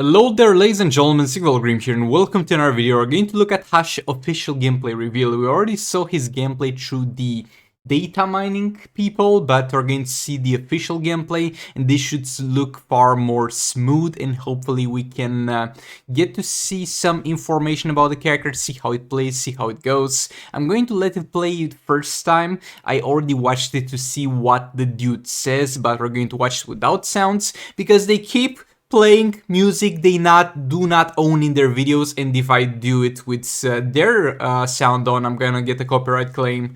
Hello there, ladies and gentlemen, Grim here, and welcome to another video. We're going to look at Hush official gameplay reveal. We already saw his gameplay through the data mining people, but we're going to see the official gameplay, and this should look far more smooth, and hopefully we can get to see some information about the character, see how it plays, see how it goes. I'm going to let it play it first time. I already watched it to see what the dude says, but we're going to watch it without sounds, because they keep playing music they do not own in their videos, and if I do it with their sound on, I'm gonna get a copyright claim.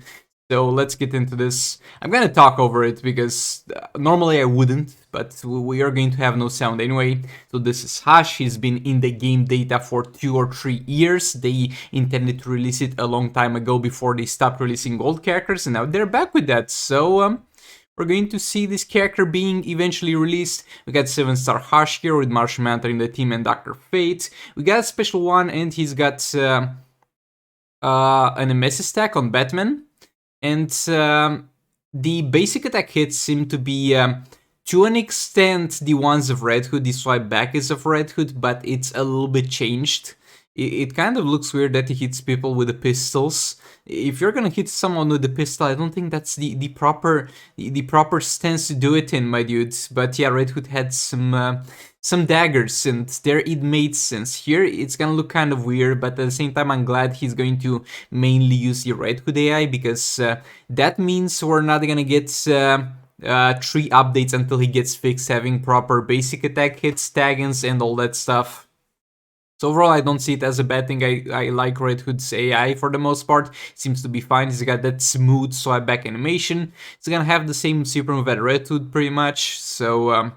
So let's get into this. I'm gonna talk over it because normally I wouldn't, but we are going to have no sound anyway. So this is Hush. He's been in the game data for 2 or 3 years. They intended to release it a long time ago before they stopped releasing old characters, and now they're back with that. So we're going to see this character being eventually released. We got 7-star Hush here with Marshall Mantle in the team and Dr. Fate. We got a special one, and he's got an MS stack on Batman. And the basic attack hits seem to be, to an extent, the ones of Red Hood. The swipe back is of Red Hood, but it's a little bit changed. It kind of looks weird that he hits people with the pistols. If you're gonna hit someone with the pistol, I don't think that's the proper stance to do it in, my dudes. But yeah, Red Hood had some daggers, and there it made sense. Here it's gonna look kind of weird, but at the same time I'm glad he's going to mainly use the Red Hood AI, because that means we're not gonna get 3 updates until he gets fixed, having proper basic attack hits, tag-ins, and all that stuff. So overall, I don't see it as a bad thing. I like Red Hood's AI for the most part. Seems to be fine. He's got that smooth swipe back animation. He's gonna have the same super move at Red Hood pretty much. So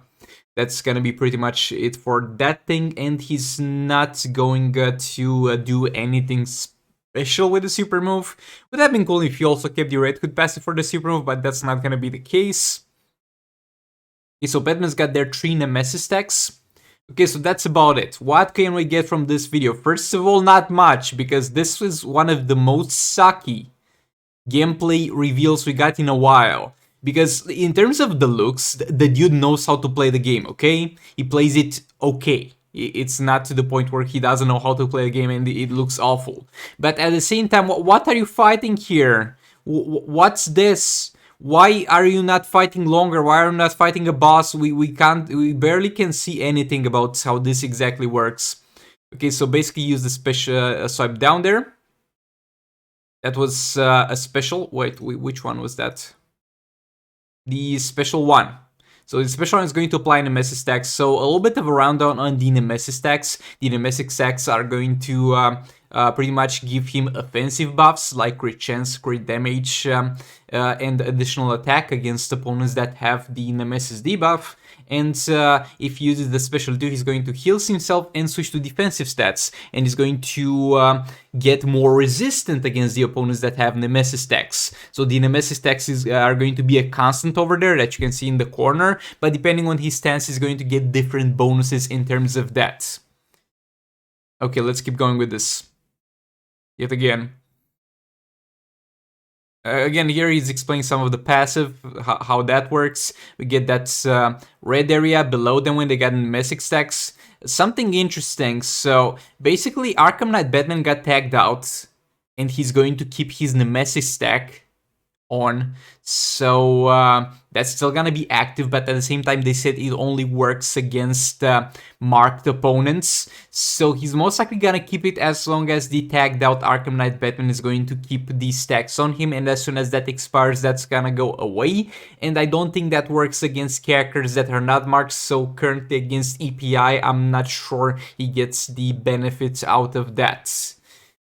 that's gonna be pretty much it for that thing. And he's not going to do anything special with the super move. Would have been cool if he also kept the Red Hood passive for the super move, but that's not gonna be the case. Okay, so Batman's got their 3 Nemesis stacks. Okay, so that's about it. What can we get from this video? First of all, not much, because this was one of the most sucky gameplay reveals we got in a while. Because in terms of the looks, the dude knows how to play the game, okay? He plays it okay. It's not to the point where he doesn't know how to play a game and it looks awful. But at the same time, what are you fighting here? What's this? Why are you not fighting longer? Why are you not fighting a boss? We barely can see anything about how this exactly works. Okay, so basically use the special swipe down there. That was a special. Wait, which one was that? The special one. So the special one is going to apply Nemesis stacks. So a little bit of a rundown on the Nemesis stacks. The Nemesis stacks are going to pretty much give him offensive buffs like crit chance, crit damage, and additional attack against opponents that have the Nemesis debuff. And if he uses the special 2, he's going to heal himself and switch to defensive stats. And he's going to get more resistant against the opponents that have Nemesis stacks. So the Nemesis stacks are going to be a constant over there that you can see in the corner. But depending on his stance, he's going to get different bonuses in terms of that. Okay, let's keep going with this. Yet again. Again, here he's explaining some of the passive, how that works. We get that red area below them when they got Nemesis stacks. Something interesting. So basically, Arkham Knight Batman got tagged out, and he's going to keep his Nemesis stack on. So that's still gonna be active, but at the same time they said it only works against marked opponents. So he's most likely gonna keep it as long as the tagged out Arkham Knight Batman is going to keep these stacks on him, and as soon as that expires, that's gonna go away. And I don't think that works against characters that are not marked, so currently against EPI, I'm not sure he gets the benefits out of that.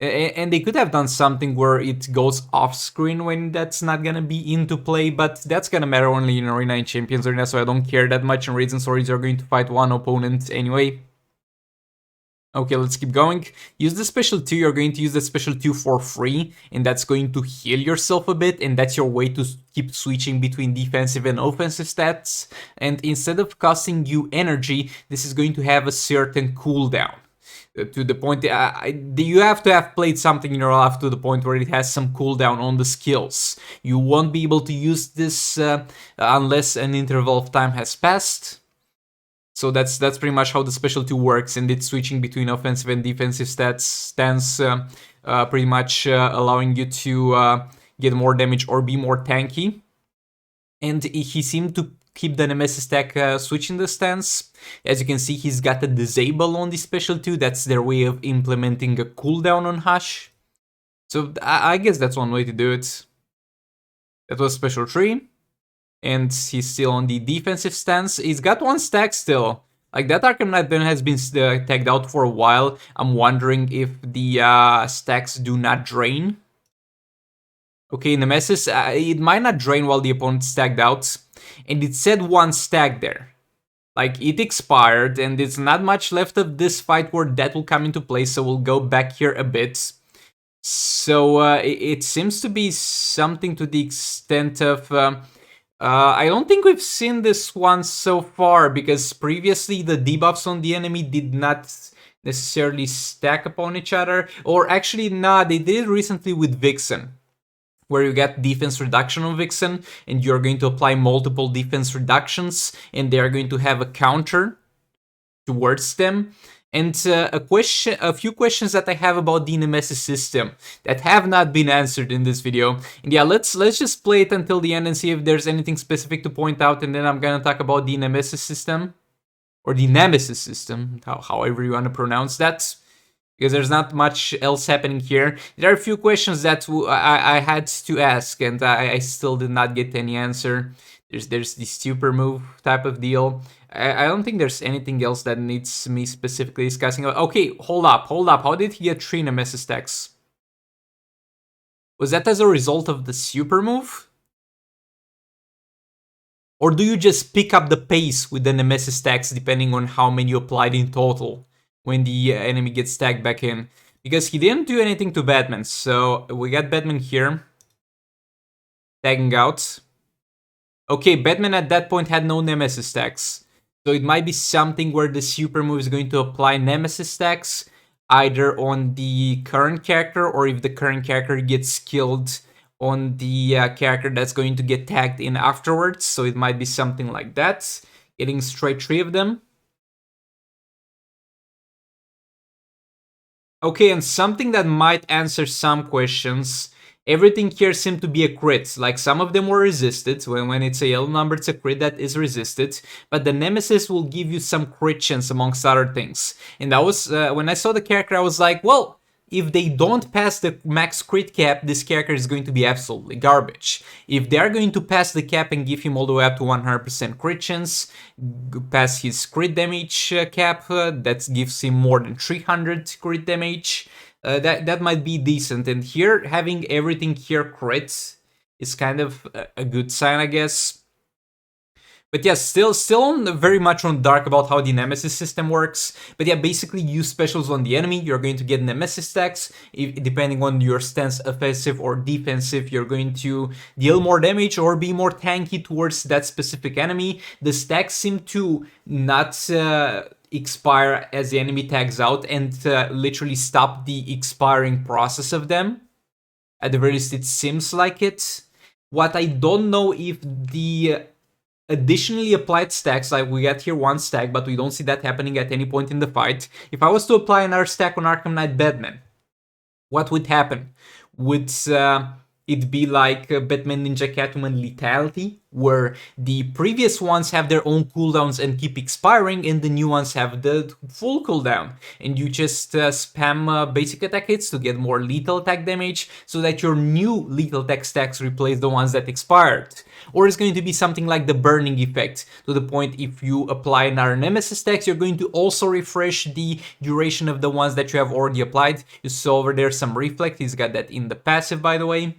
And they could have done something where it goes off screen when that's not gonna be into play, but that's gonna matter only in Arena and Champions Arena, so I don't care that much. And Raids and Swords are going to fight one opponent anyway. Okay, let's keep going. Use the special 2, you're going to use the special 2 for free, and that's going to heal yourself a bit, and that's your way to keep switching between defensive and offensive stats. And instead of costing you energy, this is going to have a certain cooldown. To the point, you have to have played something in your life to the point where it has some cooldown on the skills. You won't be able to use this unless an interval of time has passed. So that's pretty much how the special 2 works, and it's switching between offensive and defensive stance, pretty much allowing you to get more damage or be more tanky. And he seemed to keep the Nemesis tech switching the stance. As you can see, he's got a disable on the special 2. That's their way of implementing a cooldown on Hush. So I guess that's one way to do it. That was special 3. And he's still on the defensive stance. He's got 1 stack still. Like, that Arkham Knight Ben has been tagged out for a while. I'm wondering if the stacks do not drain. Okay, Nemesis, it might not drain while the opponent's tagged out. And it said 1 stack there. Like, it expired, and there's not much left of this fight where that will come into play, so we'll go back here a bit. So, it seems to be something to the extent of... I don't think we've seen this one so far, because previously the debuffs on the enemy did not necessarily stack upon each other. Or actually, nah, they did it recently with Vixen, where you get defense reduction on Vixen, and you're going to apply multiple defense reductions, and they are going to have a counter towards them. And a few questions that I have about the Nemesis system that have not been answered in this video. And yeah, let's just play it until the end and see if there's anything specific to point out, and then I'm gonna talk about the Nemesis system, or the Nemesis system, however you want to pronounce that, because there's not much else happening here. There are a few questions that I had to ask, and I still did not get any answer. There's the SUPERNOVE type of deal. I don't think there's anything else that needs me specifically discussing. Okay, hold up. How did he get 3 Nemesis stacks? Was that as a result of the SUPERNOVE? Or do you just pick up the pace with the Nemesis stacks depending on how many you applied in total when the enemy gets tagged back in? Because he didn't do anything to Batman, so we got Batman here. Tagging out. Okay, Batman at that point had no Nemesis stacks. So it might be something where the SUPERNOVE is going to apply Nemesis stacks either on the current character, or if the current character gets killed, on the character that's going to get tagged in afterwards. So it might be something like that, getting straight 3 of them. Okay, and something that might answer some questions. Everything here seemed to be a crit. Like, some of them were resisted. When it's a yellow number, it's a crit that is resisted. But the Nemesis will give you some crit chance amongst other things. And that was, when I saw the character, I was like, well, if they don't pass the max crit cap, this character is going to be absolutely garbage. If they are going to pass the cap and give him all the way up to 100% crit chance, pass his crit damage cap, that gives him more than 300 crit damage, that might be decent. And here, having everything here crit is kind of a good sign, I guess. But yeah, still very much on dark about how the Nemesis system works. But yeah, basically use specials on the enemy, you're going to get Nemesis stacks. Depending on your stance, offensive or defensive, you're going to deal more damage or be more tanky towards that specific enemy. The stacks seem to not expire as the enemy tags out, and literally stop the expiring process of them. At the very least, it seems like it. What I don't know if the additionally applied stacks, like we got here 1 stack, but we don't see that happening at any point in the fight. If I was to apply another stack on Arkham Knight Batman, what would happen? Would it be like Batman Ninja Catwoman Lethality, where the previous ones have their own cooldowns and keep expiring, and the new ones have the full cooldown, and you just spam basic attack hits to get more lethal attack damage, so that your new lethal attack stacks replace the ones that expired? Or it's going to be something like the burning effect, to the point if you apply another Nemesis stacks, you're going to also refresh the duration of the ones that you have already applied. You saw over there some reflect, he's got that in the passive, by the way.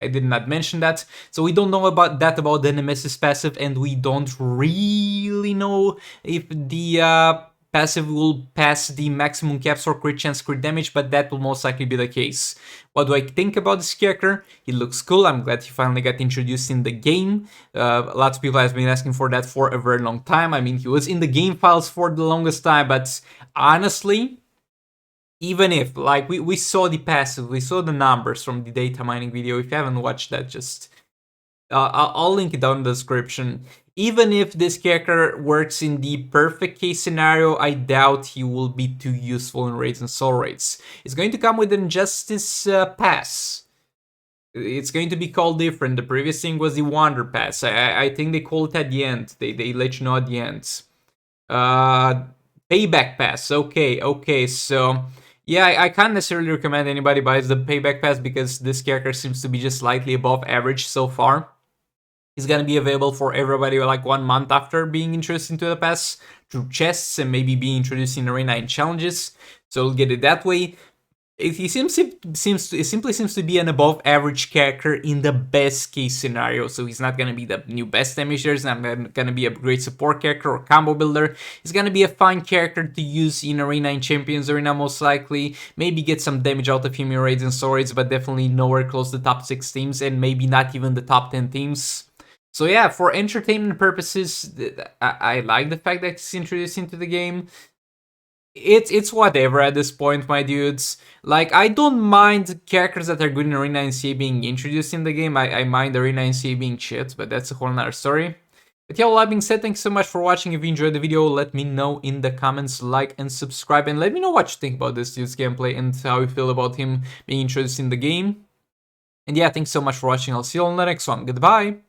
I did not mention that. So we don't know about the Nemesis passive, and we don't really know if the passive will pass the maximum caps for crit chance, crit damage, but that will most likely be the case. What do I think about this character? He looks cool. I'm glad he finally got introduced in the game. Lots of people have been asking for that for a very long time. I mean, he was in the game files for the longest time, but honestly, even if, like, we saw the passive, we saw the numbers from the data mining video. If you haven't watched that, just I'll link it down in the description. Even if this character works in the perfect case scenario, I doubt he will be too useful in raids and soul raids. It's going to come with Injustice Pass. It's going to be called different. The previous thing was the Wander Pass. I think they call it at the end. They let you know at the end. Payback Pass. Okay. So yeah, I can't necessarily recommend anybody buys the Payback Pass because this character seems to be just slightly above average so far. He's gonna be available for everybody like 1 month after being introduced into the pass through chests and maybe being introduced in Arena and challenges. So we'll get it that way. He simply seems to be an above average character in the best case scenario. So he's not gonna be the new best damage dealer, he's not gonna be a great support character or combo builder. He's gonna be a fine character to use in Arena and Champions Arena most likely. Maybe get some damage out of him in raids and soul raids, but definitely nowhere close to the top 6 teams and maybe not even the top 10 teams. So yeah, for entertainment purposes, I like the fact that it's introduced into the game. It's whatever at this point, my dudes. Like, I don't mind characters that are good in Arena and CA being introduced in the game. I mind Arena and CA being shit, but that's a whole nother story. But yeah, all that being said, thanks so much for watching. If you enjoyed the video, let me know in the comments, like and subscribe, and let me know what you think about this dude's gameplay and how you feel about him being introduced in the game. And yeah, thanks so much for watching. I'll see you all in the next one. Goodbye!